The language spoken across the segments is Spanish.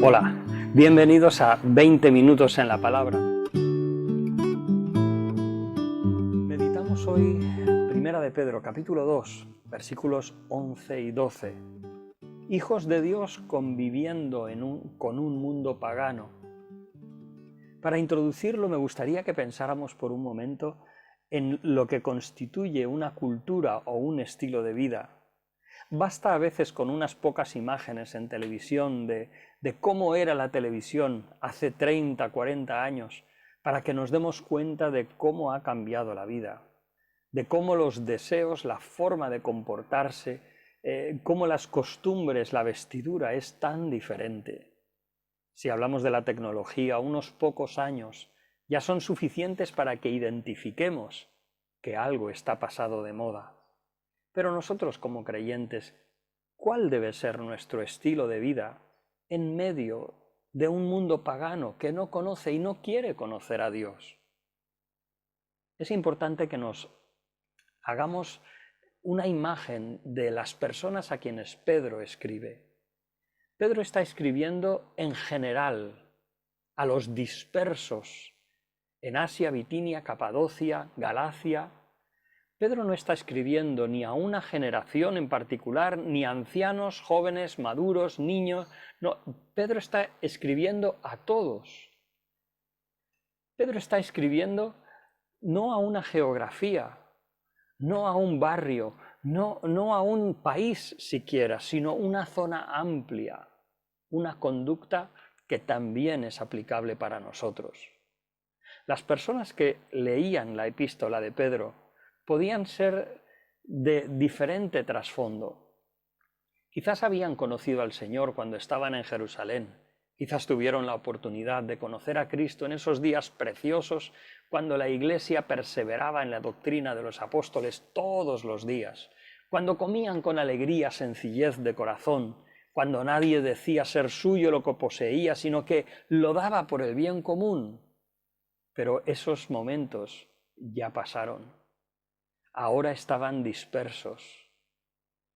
Hola, bienvenidos a 20 minutos en la palabra. Meditamos hoy Primera de Pedro, capítulo 2, versículos 11 y 12. Hijos de Dios conviviendo con un mundo pagano. Para introducirlo me gustaría que pensáramos por un momento en lo que constituye una cultura o un estilo de vida. Basta a veces con unas pocas imágenes en televisión de cómo era la televisión hace 30, 40 años para que nos demos cuenta de cómo ha cambiado la vida, de cómo los deseos, la forma de comportarse, cómo las costumbres, la vestidura es tan diferente. Si hablamos de la tecnología, unos pocos años ya son suficientes para que identifiquemos que algo está pasado de moda. Pero nosotros como creyentes, ¿cuál debe ser nuestro estilo de vida en medio de un mundo pagano que no conoce y no quiere conocer a Dios? Es importante que nos hagamos una imagen de las personas a quienes Pedro escribe. Pedro está escribiendo en general a los dispersos en Asia, Bitinia, Capadocia, Galacia. Pedro no está escribiendo ni a una generación en particular, ni a ancianos, jóvenes, maduros, niños. No, Pedro está escribiendo a todos. Pedro está escribiendo no a una geografía, no a un barrio, no a un país siquiera, sino una zona amplia, una conducta que también es aplicable para nosotros. Las personas que leían la epístola de Pedro podían ser de diferente trasfondo. Quizás habían conocido al Señor cuando estaban en Jerusalén. Quizás tuvieron la oportunidad de conocer a Cristo en esos días preciosos cuando la Iglesia perseveraba en la doctrina de los apóstoles todos los días, cuando comían con alegría, sencillez de corazón, cuando nadie decía ser suyo lo que poseía, sino que lo daba por el bien común. Pero esos momentos ya pasaron. Ahora estaban dispersos.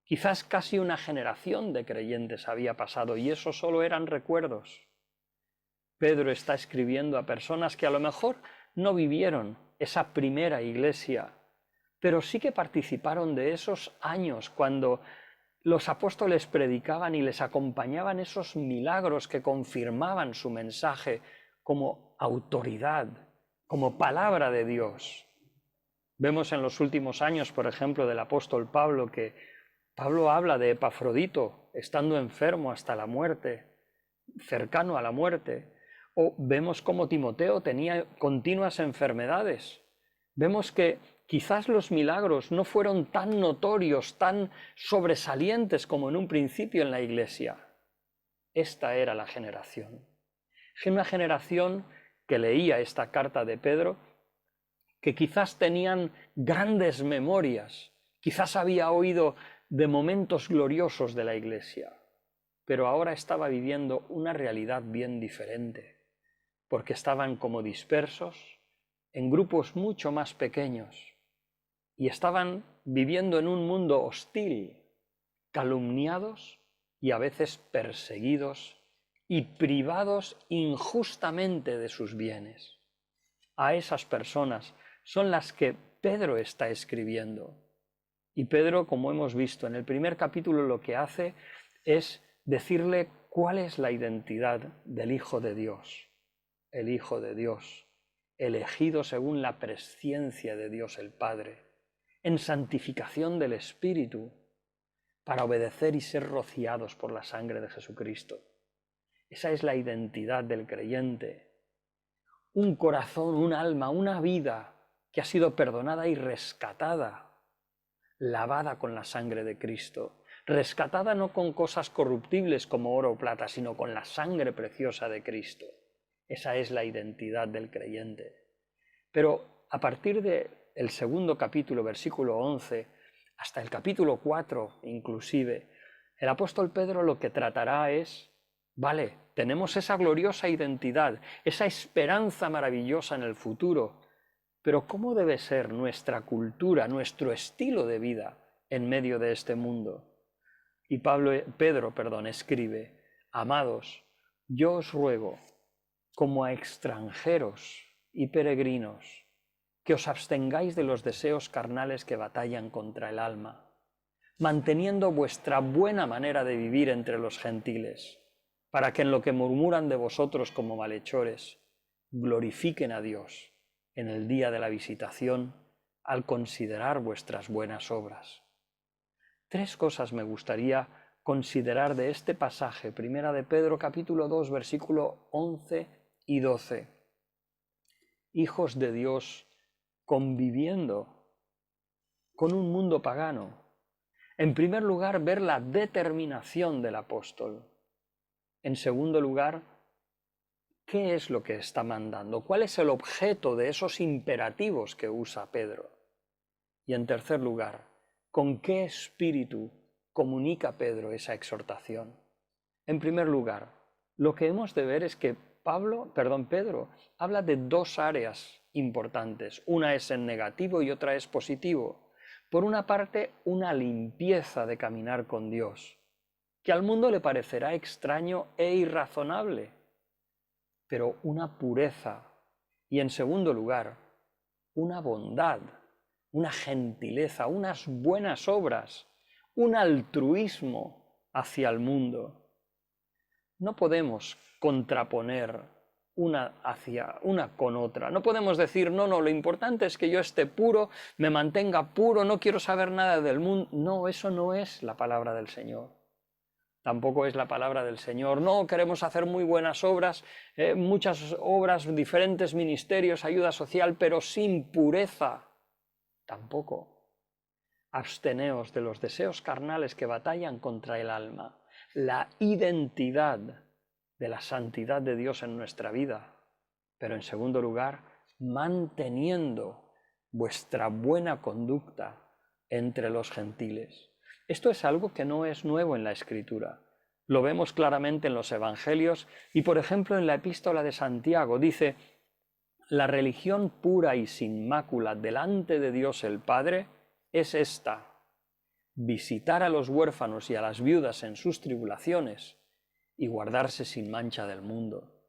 Quizás casi una generación de creyentes había pasado y eso solo eran recuerdos. Pedro está escribiendo a personas que a lo mejor no vivieron esa primera iglesia, pero sí que participaron de esos años cuando los apóstoles predicaban y les acompañaban esos milagros que confirmaban su mensaje como autoridad, como palabra de Dios. Vemos en los últimos años, por ejemplo, del apóstol Pablo, que Pablo habla de Epafrodito estando enfermo hasta la muerte, cercano a la muerte. O vemos cómo Timoteo tenía continuas enfermedades. Vemos que quizás los milagros no fueron tan notorios, tan sobresalientes como en un principio en la iglesia. Esta era la generación. Una generación que leía esta carta de Pedro, que quizás tenían grandes memorias, quizás había oído de momentos gloriosos de la Iglesia, pero ahora estaba viviendo una realidad bien diferente, porque estaban como dispersos, en grupos mucho más pequeños, y estaban viviendo en un mundo hostil, calumniados y a veces perseguidos y privados injustamente de sus bienes. A esas personas son las que Pedro está escribiendo. Y Pedro, como hemos visto en el primer capítulo, lo que hace es decirle cuál es la identidad del Hijo de Dios. El Hijo de Dios, elegido según la presciencia de Dios el Padre, en santificación del Espíritu, para obedecer y ser rociados por la sangre de Jesucristo. Esa es la identidad del creyente. Un corazón, un alma, una vida que ha sido perdonada y rescatada, lavada con la sangre de Cristo, rescatada no con cosas corruptibles como oro o plata, sino con la sangre preciosa de Cristo. Esa es la identidad del creyente. Pero a partir del segundo capítulo, versículo 11, hasta el capítulo 4 inclusive, el apóstol Pedro lo que tratará es, vale, tenemos esa gloriosa identidad, esa esperanza maravillosa en el futuro, pero ¿cómo debe ser nuestra cultura, nuestro estilo de vida en medio de este mundo? Y Pedro escribe, amados, yo os ruego, como a extranjeros y peregrinos, que os abstengáis de los deseos carnales que batallan contra el alma, manteniendo vuestra buena manera de vivir entre los gentiles, para que en lo que murmuran de vosotros como malhechores, glorifiquen a Dios en el día de la visitación al considerar vuestras buenas obras. 3 cosas me gustaría considerar de este pasaje, primera de Pedro capítulo 2, versículo 11 y 12. Hijos de Dios conviviendo con un mundo pagano. En primer lugar, ver la determinación del apóstol. En segundo lugar, ¿qué es lo que está mandando? ¿Cuál es el objeto de esos imperativos que usa Pedro? Y en tercer lugar, ¿con qué espíritu comunica Pedro esa exhortación? En primer lugar, lo que hemos de ver es que Pedro habla de 2 áreas importantes. Una es en negativo y otra es positivo. Por una parte, una limpieza de caminar con Dios, que al mundo le parecerá extraño e irrazonable, pero una pureza. Y en segundo lugar, una bondad, una gentileza, unas buenas obras, un altruismo hacia el mundo. No podemos contraponer una con otra. No podemos decir, no, lo importante es que yo esté puro, me mantenga puro, no quiero saber nada del mundo. No, eso no es la palabra del Señor. Tampoco es la palabra del Señor. No, queremos hacer muy buenas obras, muchas obras, diferentes ministerios, ayuda social, pero sin pureza. Tampoco. Absteneos de los deseos carnales que batallan contra el alma. La identidad de la santidad de Dios en nuestra vida, pero en segundo lugar, manteniendo vuestra buena conducta entre los gentiles. Esto es algo que no es nuevo en la Escritura. Lo vemos claramente en los Evangelios y, por ejemplo, en la Epístola de Santiago dice: la religión pura y sin mácula delante de Dios el Padre es esta: visitar a los huérfanos y a las viudas en sus tribulaciones y guardarse sin mancha del mundo.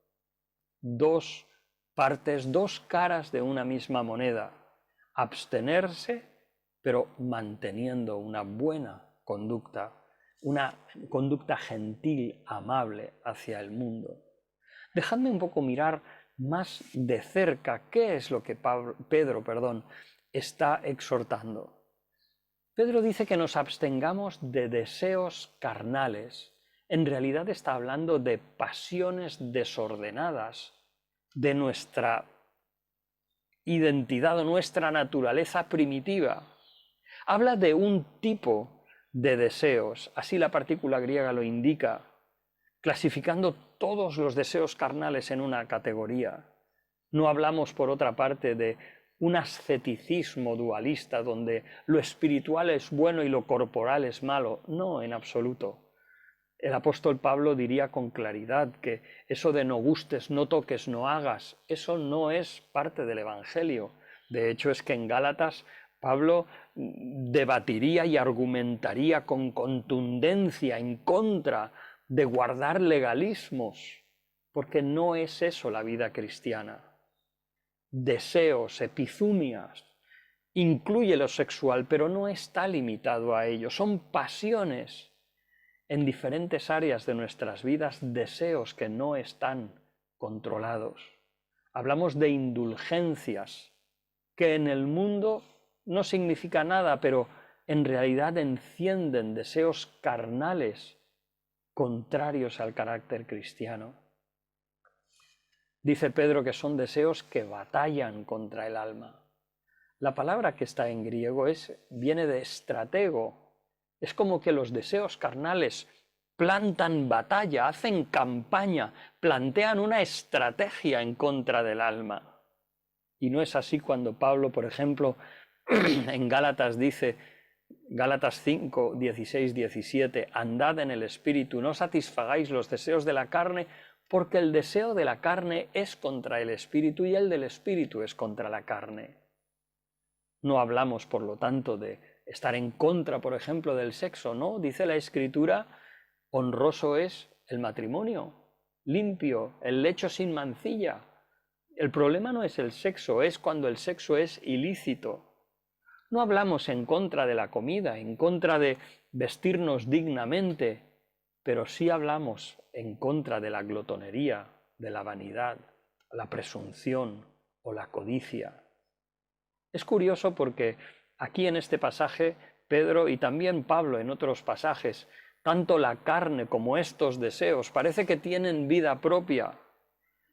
2 partes, 2 caras de una misma moneda. Abstenerse, pero manteniendo una buena conducta, una conducta gentil, amable hacia el mundo. Dejadme un poco mirar más de cerca qué es lo que Pedro está exhortando. Pedro dice que nos abstengamos de deseos carnales. En realidad está hablando de pasiones desordenadas, de nuestra identidad o nuestra naturaleza primitiva. Habla de un tipo de deseos, así la partícula griega lo indica, clasificando todos los deseos carnales en una categoría. No hablamos, por otra parte, de un asceticismo dualista donde lo espiritual es bueno y lo corporal es malo. No, en absoluto. El apóstol Pablo diría con claridad que eso de no gustes, no toques, no hagas, eso no es parte del Evangelio. De hecho, es que en Gálatas Pablo debatiría y argumentaría con contundencia en contra de guardar legalismos, porque no es eso la vida cristiana. Deseos, epizumias, incluye lo sexual, pero no está limitado a ello. Son pasiones en diferentes áreas de nuestras vidas, deseos que no están controlados. Hablamos de indulgencias, que en el mundo no significa nada, pero en realidad encienden deseos carnales contrarios al carácter cristiano. Dice Pedro que son deseos que batallan contra el alma. La palabra que está en griego viene de estratego. Es como que los deseos carnales plantan batalla, hacen campaña, plantean una estrategia en contra del alma. Y no es así cuando Pablo, por ejemplo, en Gálatas dice, Gálatas 5, 16, 17, andad en el Espíritu, no satisfagáis los deseos de la carne, porque el deseo de la carne es contra el Espíritu y el del Espíritu es contra la carne. No hablamos, por lo tanto, de estar en contra, por ejemplo, del sexo, ¿no? Dice la Escritura, honroso es el matrimonio. limpio, el lecho sin mancilla. El problema no es el sexo, es cuando el sexo es ilícito. No hablamos en contra de la comida, en contra de vestirnos dignamente, pero sí hablamos en contra de la glotonería, de la vanidad, la presunción o la codicia. Es curioso porque aquí en este pasaje Pedro y también Pablo en otros pasajes, tanto la carne como estos deseos parece que tienen vida propia.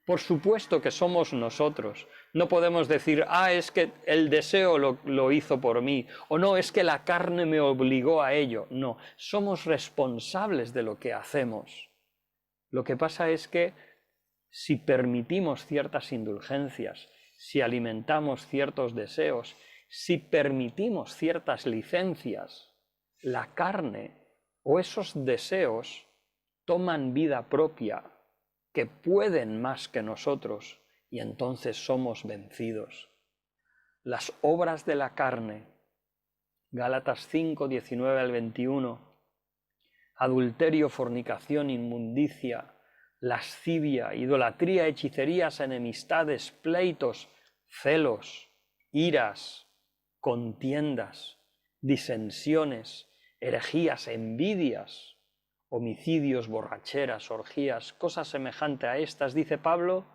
Por supuesto que somos nosotros. No podemos decir, es que el deseo lo hizo por mí, o no, es que la carne me obligó a ello. No, somos responsables de lo que hacemos. Lo que pasa es que si permitimos ciertas indulgencias, si alimentamos ciertos deseos, si permitimos ciertas licencias, la carne o esos deseos toman vida propia, que pueden más que nosotros, y entonces somos vencidos. Las obras de la carne, Gálatas 5, 19 al 21, adulterio, fornicación, inmundicia, lascivia, idolatría, hechicerías, enemistades, pleitos, celos, iras, contiendas, disensiones, herejías, envidias, homicidios, borracheras, orgías, cosas semejantes a estas, dice Pablo,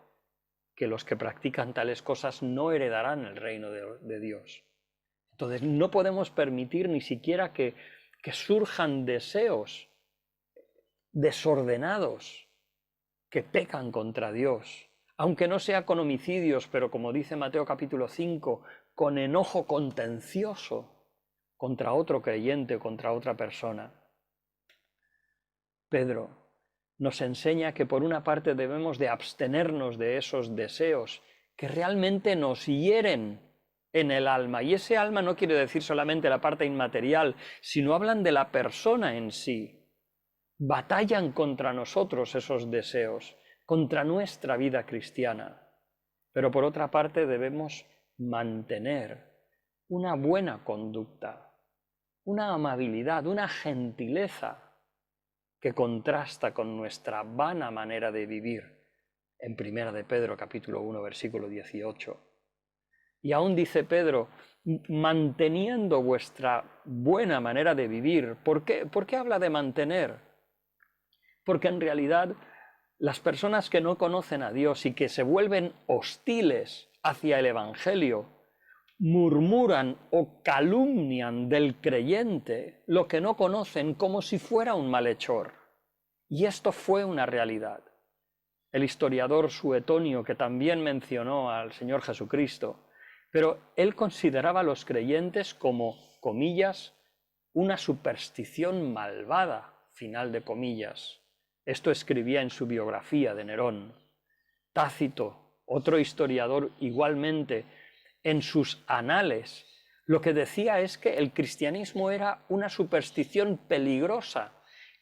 que los que practican tales cosas no heredarán el reino de Dios. Entonces no podemos permitir ni siquiera que surjan deseos desordenados que pecan contra Dios, aunque no sea con homicidios, pero como dice Mateo capítulo 5, con enojo contencioso contra otro creyente, contra otra persona. Pedro nos enseña que por una parte debemos de abstenernos de esos deseos que realmente nos hieren en el alma. Y ese alma no quiere decir solamente la parte inmaterial, sino hablan de la persona en sí. Batallan contra nosotros esos deseos, contra nuestra vida cristiana. Pero por otra parte debemos mantener una buena conducta, una amabilidad, una gentileza que contrasta con nuestra vana manera de vivir, en 1 de Pedro capítulo 1 versículo 18. Y aún dice Pedro, manteniendo vuestra buena manera de vivir. ¿Por qué habla de mantener? Porque en realidad las personas que no conocen a Dios y que se vuelven hostiles hacia el Evangelio, murmuran o calumnian del creyente lo que no conocen como si fuera un malhechor. Y esto fue una realidad. El historiador Suetonio, que también mencionó al Señor Jesucristo, pero él consideraba a los creyentes como, comillas, una superstición malvada, final de comillas. Esto escribía en su biografía de Nerón. Tácito, otro historiador igualmente, en sus anales, lo que decía es que el cristianismo era una superstición peligrosa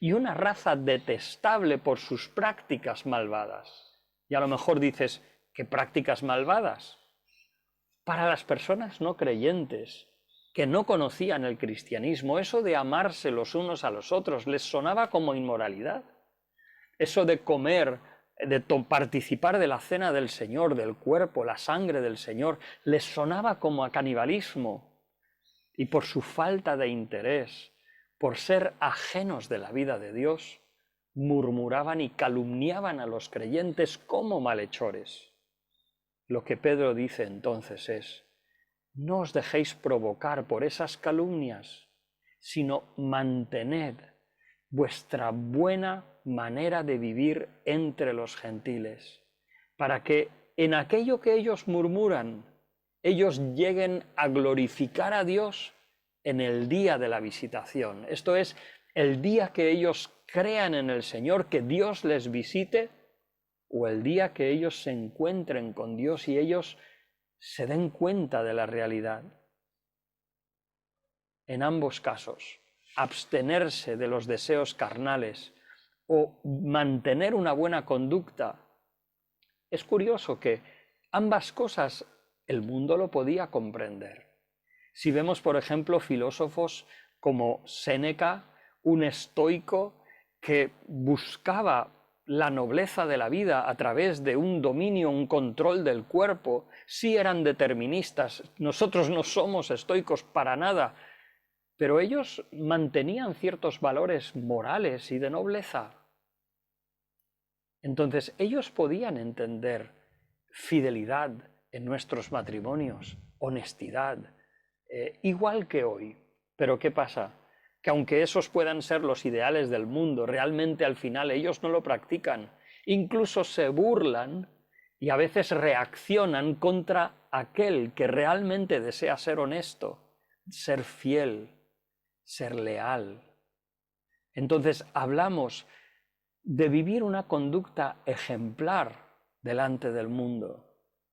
y una raza detestable por sus prácticas malvadas. Y a lo mejor dices, ¿qué prácticas malvadas? Para las personas no creyentes, que no conocían el cristianismo, eso de amarse los unos a los otros les sonaba como inmoralidad. Eso de comer, de participar de la cena del Señor, del cuerpo, la sangre del Señor, les sonaba como a canibalismo. Y por su falta de interés, por ser ajenos de la vida de Dios, murmuraban y calumniaban a los creyentes como malhechores. Lo que Pedro dice entonces es, no os dejéis provocar por esas calumnias, sino mantened vuestra buena manera de vivir entre los gentiles, para que en aquello que ellos murmuran, ellos lleguen a glorificar a Dios en el día de la visitación. Esto es, el día que ellos crean en el Señor, que Dios les visite, o el día que ellos se encuentren con Dios y ellos se den cuenta de la realidad. En ambos casos, abstenerse de los deseos carnales o mantener una buena conducta. Es curioso que ambas cosas el mundo lo podía comprender. Si vemos, por ejemplo, filósofos como Séneca, un estoico que buscaba la nobleza de la vida a través de un dominio, un control del cuerpo, sí eran deterministas. Nosotros no somos estoicos para nada, pero ellos mantenían ciertos valores morales y de nobleza. Entonces ellos podían entender fidelidad en nuestros matrimonios, honestidad, igual que hoy. Pero ¿qué pasa? Que aunque esos puedan ser los ideales del mundo, realmente al final ellos no lo practican. Incluso se burlan y a veces reaccionan contra aquel que realmente desea ser honesto, ser fiel, ser leal. Entonces hablamos de vivir una conducta ejemplar delante del mundo.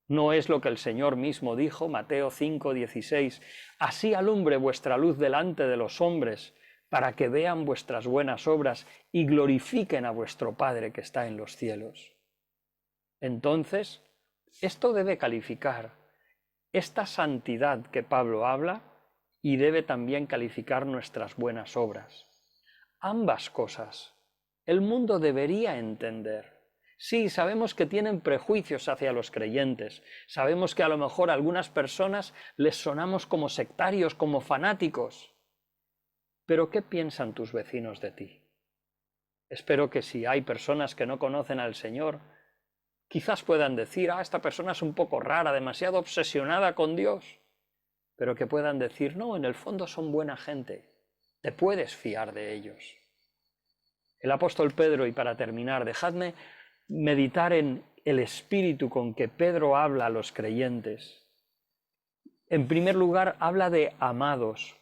No es lo que el Señor mismo dijo, Mateo 5:16, así alumbre vuestra luz delante de los hombres, para que vean vuestras buenas obras y glorifiquen a vuestro Padre que está en los cielos. Entonces, esto debe calificar esta santidad que Pablo habla y debe también calificar nuestras buenas obras. Ambas cosas el mundo debería entender. Sí, sabemos que tienen prejuicios hacia los creyentes, sabemos que a lo mejor a algunas personas les sonamos como sectarios, como fanáticos, pero ¿qué piensan tus vecinos de ti? Espero que si hay personas que no conocen al Señor, quizás puedan decir, esta persona es un poco rara, demasiado obsesionada con Dios, pero que puedan decir, no, en el fondo son buena gente, te puedes fiar de ellos. El apóstol Pedro, y para terminar, dejadme meditar en el espíritu con que Pedro habla a los creyentes. En primer lugar, habla de amados.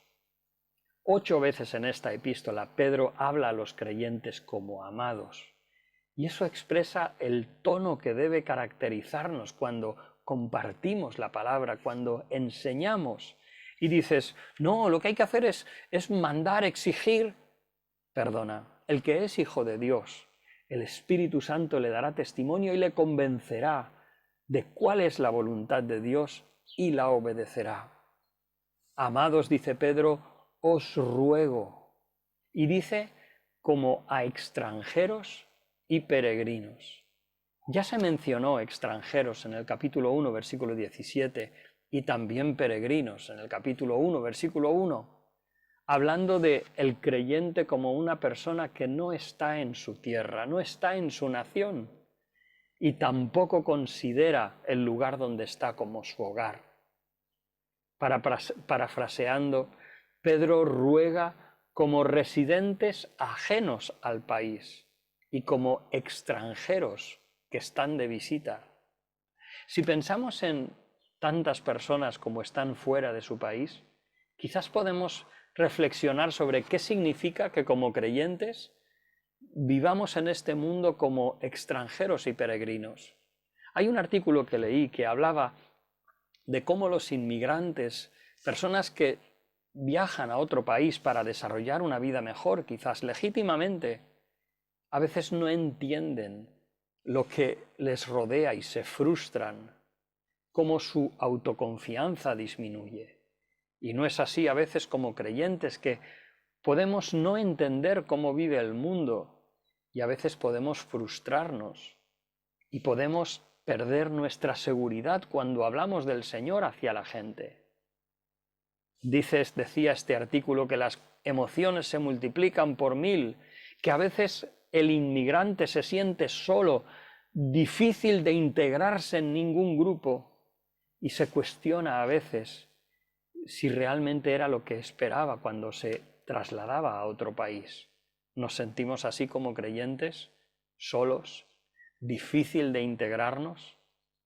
8 veces en esta epístola Pedro habla a los creyentes como amados. Y eso expresa el tono que debe caracterizarnos cuando compartimos la palabra, cuando enseñamos. Y dices, no, lo que hay que hacer es mandar, exigir. Perdona, el que es hijo de Dios, el Espíritu Santo le dará testimonio y le convencerá de cuál es la voluntad de Dios y la obedecerá. Amados, dice Pedro, os ruego. Y dice como a extranjeros y peregrinos. Ya se mencionó extranjeros en el capítulo 1, versículo 17, y también peregrinos en el capítulo 1, versículo 1. Hablando de el creyente como una persona que no está en su tierra, no está en su nación y tampoco considera el lugar donde está como su hogar. Parafraseando, Pedro ruega como residentes ajenos al país y como extranjeros que están de visita. Si pensamos en tantas personas como están fuera de su país, quizás podemos reflexionar sobre qué significa que como creyentes vivamos en este mundo como extranjeros y peregrinos. Hay un artículo que leí que hablaba de cómo los inmigrantes, personas que viajan a otro país para desarrollar una vida mejor, quizás legítimamente, a veces no entienden lo que les rodea y se frustran, cómo su autoconfianza disminuye. Y no es así a veces como creyentes que podemos no entender cómo vive el mundo y a veces podemos frustrarnos y podemos perder nuestra seguridad cuando hablamos del Señor hacia la gente. Decía este artículo que las emociones se multiplican por 1000, que a veces el inmigrante se siente solo, difícil de integrarse en ningún grupo y se cuestiona a veces si realmente era lo que esperaba cuando se trasladaba a otro país. ¿Nos sentimos así como creyentes, solos, difícil de integrarnos?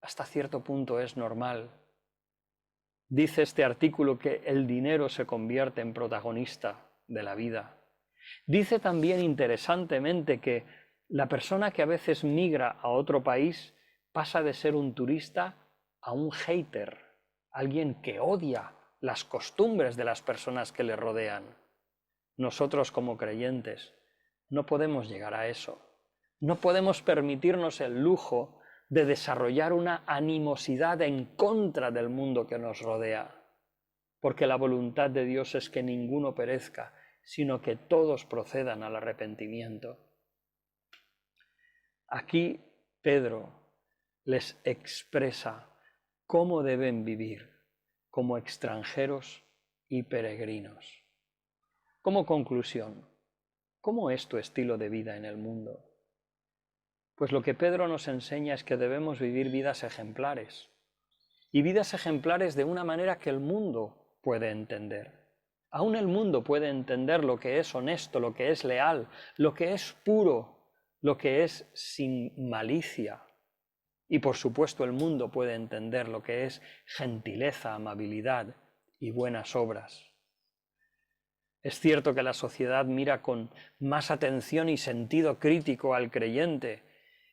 Hasta cierto punto es normal. Dice este artículo que el dinero se convierte en protagonista de la vida. Dice también interesantemente que la persona que a veces migra a otro país pasa de ser un turista a un hater, alguien que odia las costumbres de las personas que le rodean. Nosotros como creyentes no podemos llegar a eso. No podemos permitirnos el lujo de desarrollar una animosidad en contra del mundo que nos rodea, porque la voluntad de Dios es que ninguno perezca, sino que todos procedan al arrepentimiento. Aquí Pedro les expresa cómo deben vivir como extranjeros y peregrinos. Como conclusión, ¿cómo es tu estilo de vida en el mundo? Pues lo que Pedro nos enseña es que debemos vivir vidas ejemplares, y vidas ejemplares de una manera que el mundo puede entender. Aún el mundo puede entender lo que es honesto, lo que es leal, lo que es puro, lo que es sin malicia. Y por supuesto el mundo puede entender lo que es gentileza, amabilidad y buenas obras. Es cierto que la sociedad mira con más atención y sentido crítico al creyente,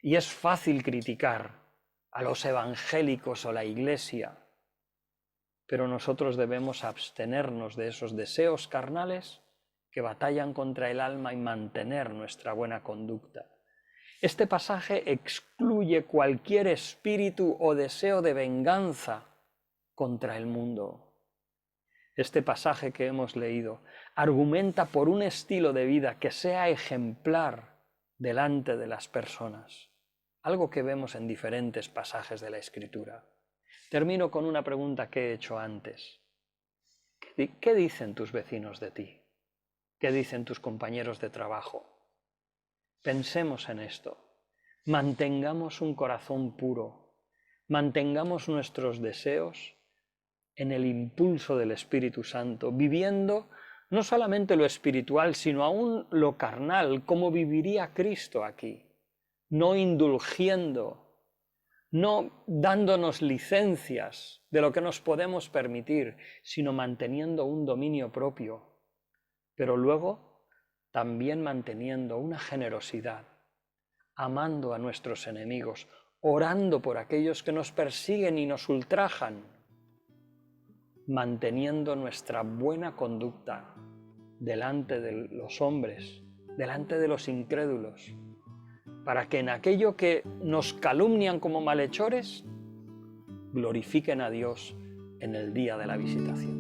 y es fácil criticar a los evangélicos o la Iglesia, pero nosotros debemos abstenernos de esos deseos carnales que batallan contra el alma y mantener nuestra buena conducta. Este pasaje excluye cualquier espíritu o deseo de venganza contra el mundo. Este pasaje que hemos leído argumenta por un estilo de vida que sea ejemplar delante de las personas, algo que vemos en diferentes pasajes de la Escritura. Termino con una pregunta que he hecho antes. ¿Qué dicen tus vecinos de ti? ¿Qué dicen tus compañeros de trabajo? Pensemos en esto. Mantengamos un corazón puro. Mantengamos nuestros deseos en el impulso del Espíritu Santo, viviendo no solamente lo espiritual, sino aún lo carnal, como viviría Cristo aquí, no indulgiendo, no dándonos licencias de lo que nos podemos permitir, sino manteniendo un dominio propio, pero luego también manteniendo una generosidad, amando a nuestros enemigos, orando por aquellos que nos persiguen y nos ultrajan, manteniendo nuestra buena conducta delante de los hombres, delante de los incrédulos, para que en aquello que nos calumnian como malhechores, glorifiquen a Dios en el día de la visitación.